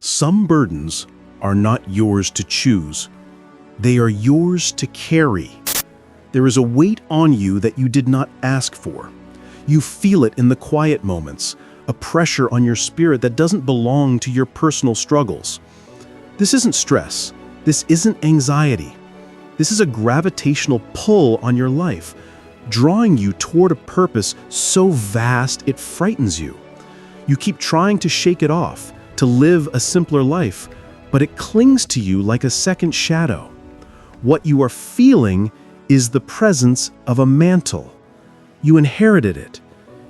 Some burdens are not yours to choose. They are yours to carry. There is a weight on you that you did not ask for. You feel it in the quiet moments, a pressure on your spirit that doesn't belong to your personal struggles. This isn't stress. This isn't anxiety. This is a gravitational pull on your life, drawing you toward a purpose so vast it frightens you. You keep trying to shake it off, to live a simpler life, but it clings to you like a second shadow. What you are feeling is the presence of a mantle. You inherited it.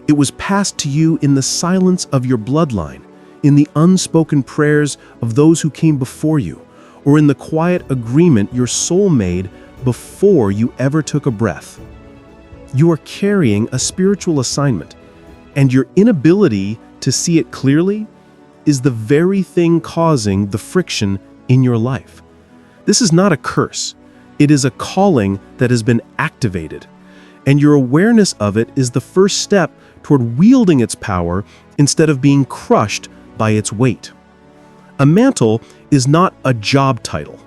It was passed to you in the silence of your bloodline, in the unspoken prayers of those who came before you, or in the quiet agreement your soul made before you ever took a breath. You are carrying a spiritual assignment, and your inability to see it clearly is the very thing causing the friction in your life. This is not a curse. It is a calling that has been activated, and your awareness of it is the first step toward wielding its power instead of being crushed by its weight. A mantle is not a job title.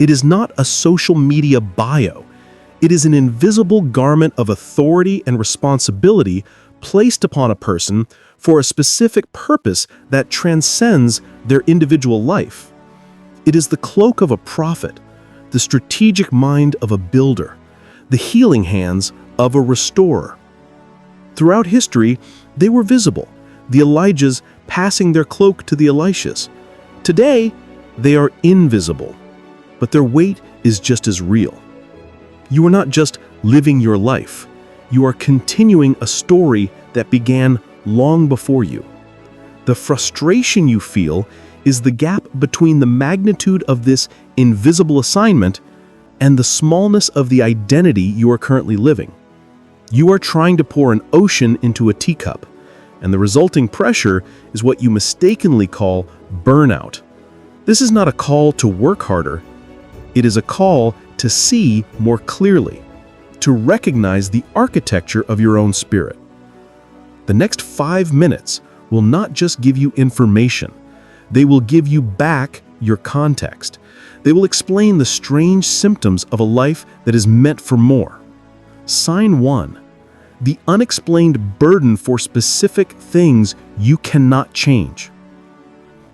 It is not a social media bio. It is an invisible garment of authority and responsibility placed upon a person for a specific purpose that transcends their individual life. It is the cloak of a prophet, the strategic mind of a builder, the healing hands of a restorer. Throughout history, they were visible, the Elijahs passing their cloak to the Elishas. Today, they are invisible, but their weight is just as real. You are not just living your life, you are continuing a story that began long before you. The frustration you feel is the gap between the magnitude of this invisible assignment and the smallness of the identity you are currently living. You are trying to pour an ocean into a teacup, and the resulting pressure is what you mistakenly call burnout. This is not a call to work harder. It is a call to see more clearly, to recognize the architecture of your own spirit. The next 5 minutes will not just give you information. They will give you back your context. They will explain the strange symptoms of a life that is meant for more. Sign 1. The unexplained burden for specific things you cannot change.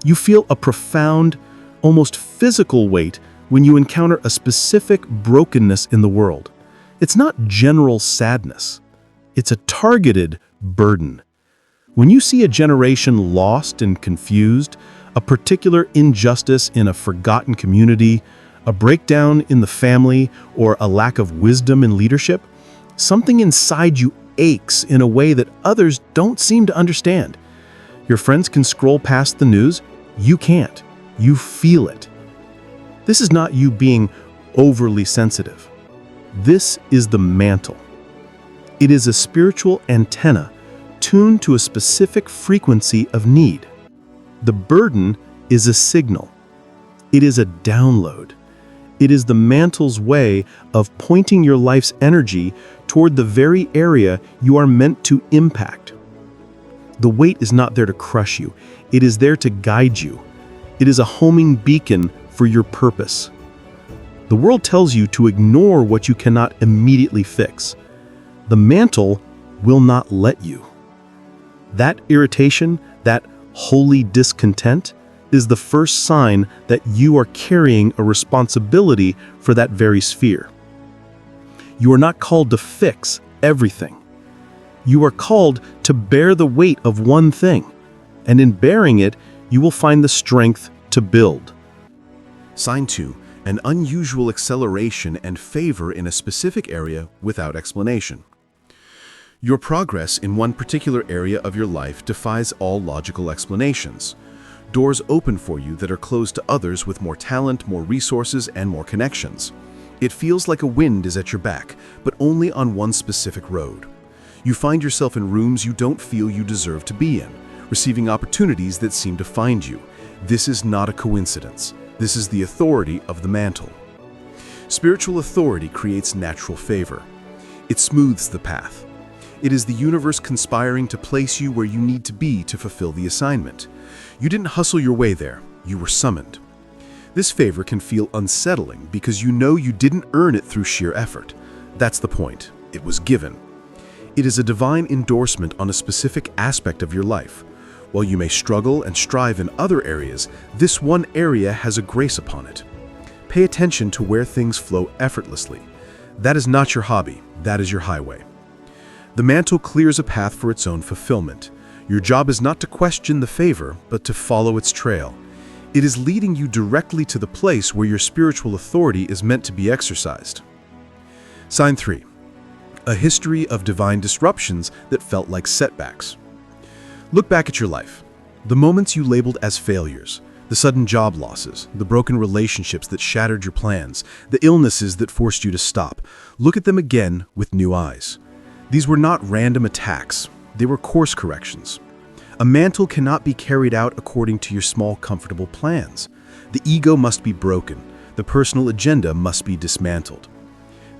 You feel a profound, almost physical weight when you encounter a specific brokenness in the world. It's not general sadness. It's a targeted burden. When you see a generation lost and confused, a particular injustice in a forgotten community, a breakdown in the family, or a lack of wisdom in leadership, something inside you aches in a way that others don't seem to understand. Your friends can scroll past the news. You can't. You feel it. This is not you being overly sensitive. This is the mantle. It is a spiritual antenna tuned to a specific frequency of need. The burden is a signal. It is a download. It is the mantle's way of pointing your life's energy toward the very area you are meant to impact. The weight is not there to crush you. It is there to guide you. It is a homing beacon for your purpose. The world tells you to ignore what you cannot immediately fix. The mantle will not let you. That irritation, that holy discontent, is the first sign that you are carrying a responsibility for that very sphere. You are not called to fix everything. You are called to bear the weight of one thing, and in bearing it, you will find the strength to build. Sign 2. An unusual acceleration and favor in a specific area without explanation. Your progress in one particular area of your life defies all logical explanations. Doors open for you that are closed to others with more talent, more resources, and more connections. It feels like a wind is at your back, but only on one specific road. You find yourself in rooms you don't feel you deserve to be in, receiving opportunities that seem to find you. This is not a coincidence. This is the authority of the mantle. Spiritual authority creates natural favor. It smooths the path. It is the universe conspiring to place you where you need to be to fulfill the assignment. You didn't hustle your way there. You were summoned. This favor can feel unsettling because you know you didn't earn it through sheer effort. That's the point. It was given. It is a divine endorsement on a specific aspect of your life. While you may struggle and strive in other areas, this one area has a grace upon it. Pay attention to where things flow effortlessly. That is not your hobby, that is your highway. The mantle clears a path for its own fulfillment. Your job is not to question the favor, but to follow its trail. It is leading you directly to the place where your spiritual authority is meant to be exercised. Sign 3. A history of divine disruptions that felt like setbacks. Look back at your life. The moments you labeled as failures, the sudden job losses, the broken relationships that shattered your plans, the illnesses that forced you to stop. Look at them again with new eyes. These were not random attacks. They were course corrections. A mantle cannot be carried out according to your small, comfortable plans. The ego must be broken. The personal agenda must be dismantled.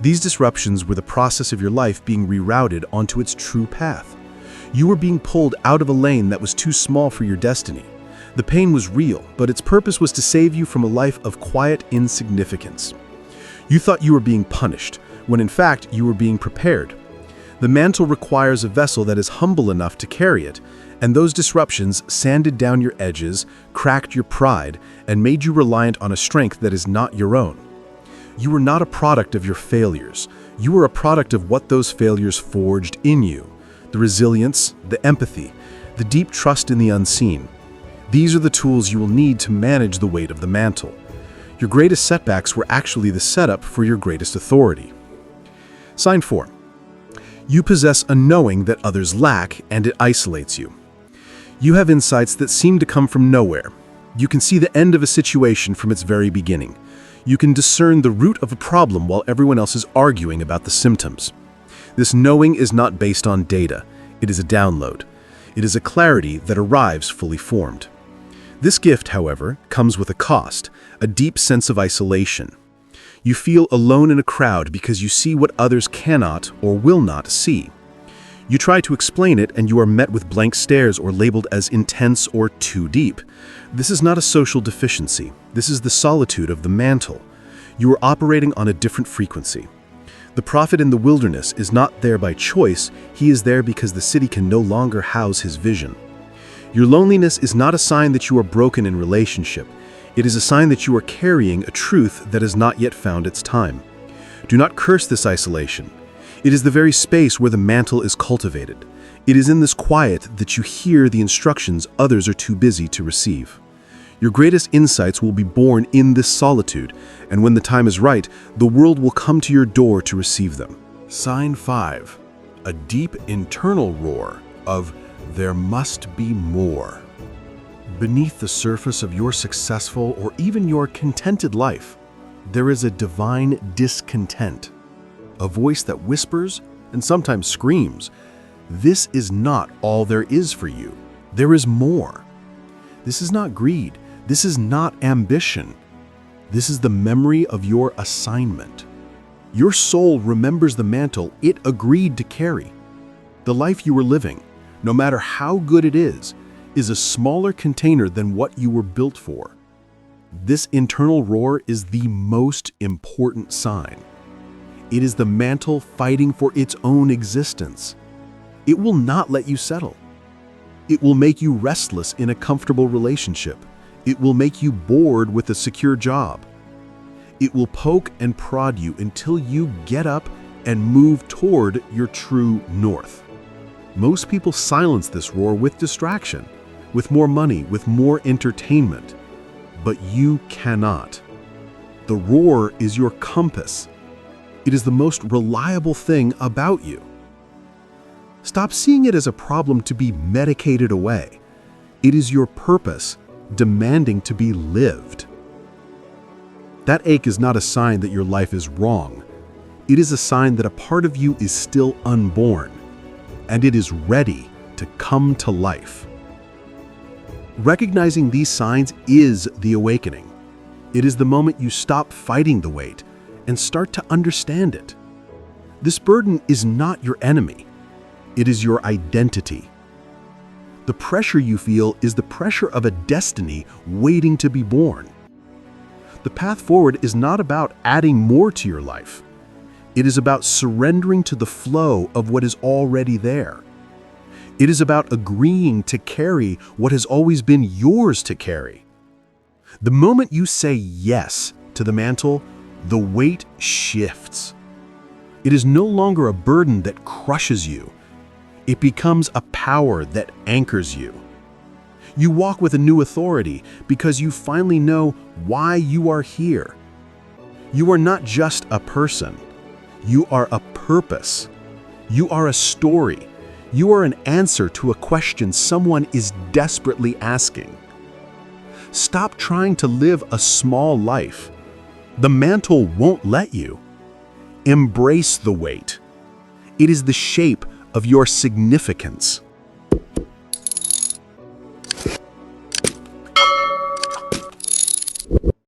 These disruptions were the process of your life being rerouted onto its true path. You were being pulled out of a lane that was too small for your destiny. The pain was real, but its purpose was to save you from a life of quiet insignificance. You thought you were being punished, when in fact you were being prepared. The mantle requires a vessel that is humble enough to carry it, and those disruptions sanded down your edges, cracked your pride, and made you reliant on a strength that is not your own. You were not a product of your failures. You were a product of what those failures forged in you. The resilience, the empathy, the deep trust in the unseen. These are the tools you will need to manage the weight of the mantle. Your greatest setbacks were actually the setup for your greatest authority. Sign 4. You possess a knowing that others lack, and it isolates you. You have insights that seem to come from nowhere. You can see the end of a situation from its very beginning. You can discern the root of a problem while everyone else is arguing about the symptoms. This knowing is not based on data. It is a download. It is a clarity that arrives fully formed. This gift, however, comes with a cost, a deep sense of isolation. You feel alone in a crowd because you see what others cannot or will not see. You try to explain it and you are met with blank stares or labeled as intense or too deep. This is not a social deficiency. This is the solitude of the mantle. You are operating on a different frequency. The prophet in the wilderness is not there by choice. He is there because the city can no longer house his vision. Your loneliness is not a sign that you are broken in relationship. It is a sign that you are carrying a truth that has not yet found its time. Do not curse this isolation. It is the very space where the mantle is cultivated. It is in this quiet that you hear the instructions others are too busy to receive. Your greatest insights will be born in this solitude, and when the time is right, the world will come to your door to receive them. Sign 5. A deep internal roar of "there must be more." Beneath the surface of your successful or even your contented life, there is a divine discontent. A voice that whispers and sometimes screams, "This is not all there is for you. There is more." This is not greed. This is not ambition. This is the memory of your assignment. Your soul remembers the mantle it agreed to carry. The life you were living, no matter how good it is a smaller container than what you were built for. This internal roar is the most important sign. It is the mantle fighting for its own existence. It will not let you settle. It will make you restless in a comfortable relationship. It will make you bored with a secure job. It will poke and prod you until you get up and move toward your true north. Most people silence this roar with distraction, with more money, with more entertainment. But you cannot. The roar is your compass. It is the most reliable thing about you. Stop seeing it as a problem to be medicated away. It is your purpose demanding to be lived. That ache is not a sign that your life is wrong. It is a sign that a part of you is still unborn, and it is ready to come to life. Recognizing these signs is the awakening. It is the moment you stop fighting the weight and start to understand it. This burden is not your enemy. It is your identity. The pressure you feel is the pressure of a destiny waiting to be born. The path forward is not about adding more to your life. It is about surrendering to the flow of what is already there. It is about agreeing to carry what has always been yours to carry. The moment you say yes to the mantle, the weight shifts. It is no longer a burden that crushes you. It becomes a power that anchors you. You walk with a new authority because you finally know why you are here. You are not just a person. You are a purpose. You are a story. You are an answer to a question someone is desperately asking. Stop trying to live a small life. The mantle won't let you. Embrace the weight. It is the shape of your significance.